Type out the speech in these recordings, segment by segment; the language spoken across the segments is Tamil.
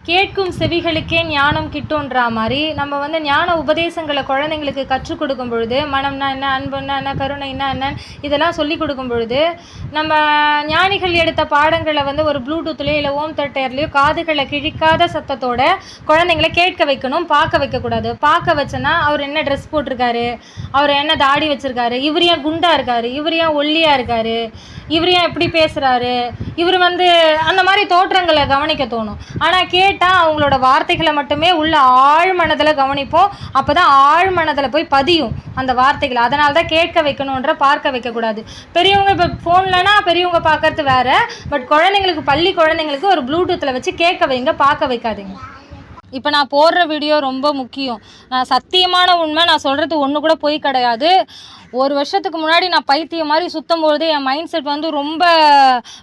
கேட்கும் செவிகளுக்கே ஞானம் கிட்டும்ன்ற மாதிரி நம்ம வந்து ஞான உபதேசங்களை குழந்தைங்களுக்கு கற்றுக் கொடுக்கும் பொழுது மனம்னா என்ன, அன்புன்னா என்ன, கருணைன்னா என்ன, இதெல்லாம் சொல்லி கொடுக்கும் பொழுது நம்ம ஞானிகள் எடுத்த பாடங்களை வந்து ஒரு ப்ளூடூத்லேயோ இல்லை ஹோம் தேட்டர்லேயோ காதுகளை கிழிக்காத சத்தத்தோட குழந்தைங்களை கேட்க வைக்கணும், பார்க்க வைக்கக்கூடாது. பார்க்க வச்சோன்னா அவர் என்ன ட்ரெஸ் போட்டிருக்காரு, அவர் என்ன தாடி வச்சுருக்காரு, இவர் ஏன் குண்டாக இருக்கார், இவர் ஏன் ஒல்லியாக இருக்கார், இவர் ஏன் எப்படி பேசுகிறாரு, இவர் வந்து அந்த மாதிரி தோற்றங்களை கவனிக்க தோணும். ஆனால் கேட்டால் அவங்களோட வார்த்தைகளை மட்டுமே உள்ள ஆழ் மனதில் கவனிப்போம். அப்போ தான் ஆழ் மனதில் போய் பதியும் அந்த வார்த்தைகள். அதனால தான் கேட்க வைக்கணுன்ற, பார்க்க வைக்கக்கூடாது. பெரியவங்க இப்போ ஃபோன்லனா பெரியவங்க பார்க்கறது வேறு, பட் குழந்தைங்களுக்கு, பள்ளி குழந்தைங்களுக்கு ஒரு ப்ளூடூத்தில் வச்சு கேட்க வைங்க, பார்க்க வைக்காதீங்க. இப்போ நான் போடுற வீடியோ ரொம்ப முக்கியம். நான் சத்தியமான உண்மை, நான் சொல்கிறது ஒன்று கூட பொய் கிடையாது. ஒரு வருஷத்துக்கு முன்னாடி நான் பைத்தியம் மாதிரி சுற்றும்போது என் மைண்ட் செட் வந்து ரொம்ப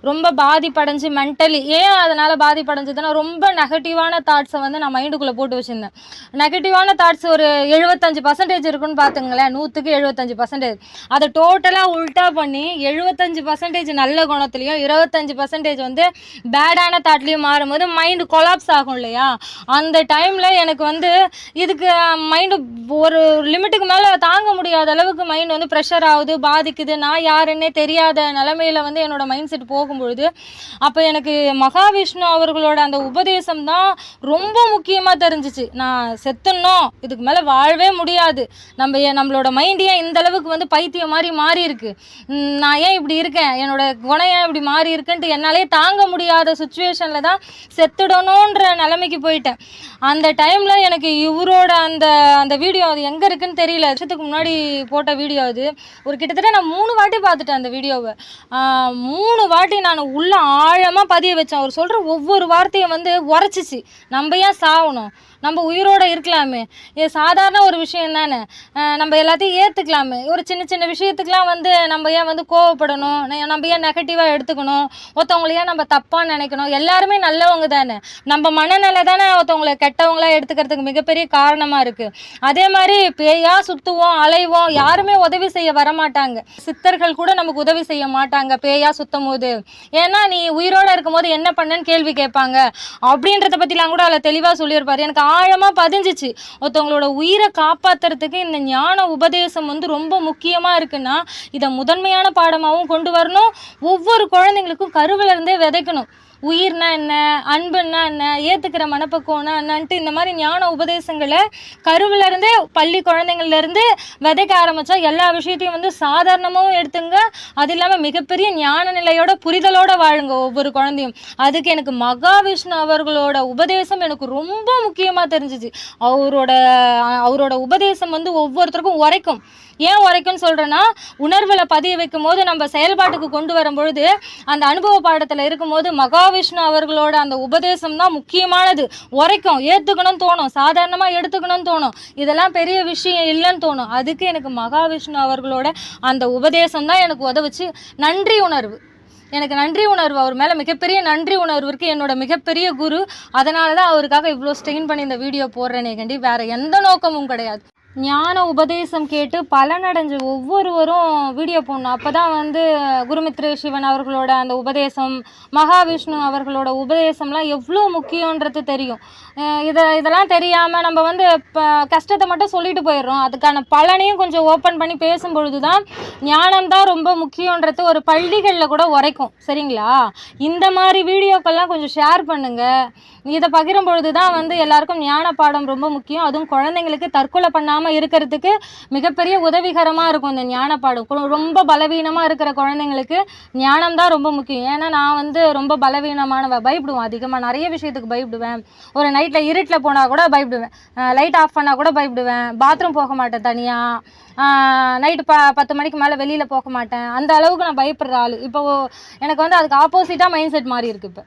ரொம்ப பாதிப்படைஞ்சு மென்டலி. ஏன் அதனால் பாதிப்படைஞ்சதுன்னா, ரொம்ப நெகட்டிவான தாட்ஸை வந்து நான் மைண்டுக்குள்ளே போட்டு வச்சுருந்தேன். நெகட்டிவான தாட்ஸ் ஒரு 75% இருக்குன்னு பார்த்துங்களேன். 100க்கு 75%. அதை டோட்டலாக உல்ட்டா பண்ணி 75% நல்ல குணத்துலேயும் 25% வந்து பேடான தாட்லேயும் மாறும்போது மைண்டு கொலாப்ஸ் ஆகும் இல்லையா? அந்த டைமில் எனக்கு வந்து இதுக்கு மைண்டு ஒரு லிமிட்டுக்கு மேலே தாங்க முடியாத அளவுக்கு மைண்டு வந்து ப்ரெஷர் ஆகுது, பாதிக்குது. நான் யாருன்னே தெரியாத நிலமையில வந்து என்னோடய மைண்ட் செட் போகும்பொழுது அப்போ எனக்கு மகாவிஷ்ணு அவர்களோட அந்த உபதேசம் தான் ரொம்ப முக்கியமாக தெரிஞ்சிச்சு. நான் செத்துடணும், இதுக்கு மேலே வாழவே முடியாது, நம்மளோட மைண்ட் ஏன் இந்த அளவுக்கு வந்து பைத்தியம் மாதிரி மாறி இருக்கு, நான் ஏன் இப்படி இருக்கேன், என்னோட குணம் ஏன் இப்படி மாறி இருக்குன்ட்டு என்னாலே தாங்க முடியாத சுச்சுவேஷனில் தான் செத்துடணுன்ற நிலைமைக்கு போயிட்டேன். அந்த டைமில் எனக்கு இவரோட அந்த வீடியோ, அது எங்கே இருக்குன்னு தெரியல, வருஷத்துக்கு முன்னாடி போட்ட வீடியோ அது. ஒரு கிட்டத்தட்ட நான் 3 வாட்டி பார்த்துட்டேன் அந்த வீடியோவை. 3 வாட்டி நான் உள்ள ஆழமாக பதிய வச்சேன். அவர் சொல்கிற ஒவ்வொரு வார்த்தையும் வந்து உரைச்சிச்சு. நம்ம ஏன் சாகணும், நம்ம உயிரோடு இருக்கலாமே, இது சாதாரண ஒரு விஷயம் தானே, நம்ம எல்லாத்தையும் ஏற்றுக்கலாமே, ஒரு சின்ன சின்ன விஷயத்துக்கெலாம் வந்து நம்ம ஏன் வந்து கோவப்படணும், நம்ம ஏன் நெகட்டிவாக எடுத்துக்கணும், ஒருத்தவங்களை ஏன் நம்ம தப்பாக நினைக்கணும், எல்லாருமே நல்லவங்க தானே, நம்ம மனநிலை தானே ஒருத்தவங்களை கெட்டவங்களாக எடுத்துக்கிறதுக்கு மிகப்பெரிய காரணமாக இருக்குது. அதே மாதிரி பேயா சுற்றுவோம், அலைவோம், யாருமே உதவி செய்ய வரமாட்டாங்க. சித்தர்கள் கூட நமக்கு உதவி செய்ய மாட்டாங்க பேயா சுற்றும் போது. ஏன்னா நீ உயிரோடு இருக்கும்போது என்ன பண்ணன்னு கேள்வி கேட்பாங்க அப்படின்றத பற்றிலாம் கூட அதில் தெளிவாக சொல்லியிருப்பார். எனக்கு ஆழமாக பதிஞ்சிச்சு. ஒருத்தவங்களோட உயிரை காப்பாற்றுறதுக்கு இந்த ஞான உபதேசம் வந்து ரொம்ப முக்கியமாக இருக்குன்னா இதை முதன்மையான பாடமாகவும் கொண்டு வரணும். ஒவ்வொரு குழந்தைங்களுக்கும் கருவிலிருந்தே விதைக்கணும். உயிர்னா என்ன, அன்புன்னா என்ன, ஏற்றுக்கிற மனப்பக்குவம்னா என்னன்ட்டு இந்த மாதிரி ஞான உபதேசங்களை கருவிலேருந்தே பள்ளி குழந்தைங்கள்லேருந்து விதைக்க ஆரம்பித்தா எல்லா விஷயத்தையும் வந்து சாதாரணமாகவும் எடுத்துங்க. அது இல்லாமல் மிகப்பெரிய ஞான நிலையோட புரிதலோடு வாழுங்க ஒவ்வொரு குழந்தையும். அதுக்கு எனக்கு மகாவிஷ்ணு அவர்களோட உபதேசம் எனக்கு ரொம்ப முக்கியமாக தெரிஞ்சிச்சு. அவரோட உபதேசம் வந்து ஒவ்வொருத்தருக்கும் உரைக்கும். ஏன் உரைக்கும்னு சொல்கிறேன்னா, உணர்வில் பதிய வைக்கும் போது நம்ம செயல்பாட்டுக்கு கொண்டு வரும்பொழுது அந்த அனுபவ பாடத்தில் இருக்கும்போது மகாவிஷ்ணு அவர்களோட அந்த உபதேசம் தான் முக்கியமானது. உரைக்கும், ஏற்றுக்கணும்னு தோணும், சாதாரணமாக எடுத்துக்கணும்னு தோணும், இதெல்லாம் பெரிய விஷயம் இல்லைன்னு தோணும். அதுக்கு எனக்கு மகாவிஷ்ணு அவர்களோட அந்த உபதேசம் தான் எனக்கு உதவுச்சு. நன்றி உணர்வு, எனக்கு நன்றி உணர்வு, அவர் மேலே மிகப்பெரிய நன்றி உணர்வு இருக்குது. என்னோட மிகப்பெரிய குரு. அதனால தான் அவருக்காக இவ்வளோ ஸ்ட்ரெயின் பண்ணி இந்த வீடியோ போடுறேனே கண்டி, வேறு எந்த நோக்கமும் கிடையாது. ஞான உபதேசம் கேட்டு பலனடைஞ்ச ஒவ்வொருவரும் வீடியோ போடணும். அப்போ தான் வந்து குருமித்ர சிவன் அவர்களோட அந்த உபதேசம், மகாவிஷ்ணு அவர்களோட உபதேசம்லாம் எவ்வளோ முக்கியன்றது தெரியும். இதெல்லாம் தெரியாமல் நம்ம வந்து இப்போ கஷ்டத்தை மட்டும் சொல்லிட்டு போயிடுறோம். அதுக்கான பலனையும் கொஞ்சம் ஓப்பன் பண்ணி பேசும்பொழுது தான் ஞானம்தான் ரொம்ப முக்கியன்றது ஒரு பள்ளிகளில் கூட உரைக்கும். சரிங்களா? இந்த மாதிரி வீடியோக்கள்லாம் கொஞ்சம் ஷேர் பண்ணுங்கள். இதை பகிரும் பொழுது தான் வந்து எல்லாருக்கும் ஞான பாடம் ரொம்ப முக்கியம். அதுவும் குழந்தைங்களுக்கு தற்கொலை பண்ணாமல் இருக்கிறதுக்கு மிகப்பெரிய உதவிகரமாக இருக்கும் இந்த ஞான பாடம். ரொம்ப பலவீனமாக இருக்கிற குழந்தைங்களுக்கு ஞானம் தான் ரொம்ப முக்கியம். ஏன்னா நான் வந்து ரொம்ப பலவீனமானவ, பயப்படுவேன், அதிகமாக நிறைய விஷயத்துக்கு பயப்படுவேன். ஒரு நைட்டில் இருட்டில் போனால் கூட பயப்படுவேன், லைட் ஆஃப் பண்ணால் கூட பயப்படுவேன், பாத்ரூம் போக மாட்டேன் தனியாக, நைட்டு 10 மணிக்கு மேலே வெளியில் போக மாட்டேன். அந்த அளவுக்கு நான் பயப்படுற ஆள். இப்போ எனக்கு வந்து அதுக்கு ஆப்போசிட்டாக மைண்ட் செட் மாறி இருக்குது இப்போ.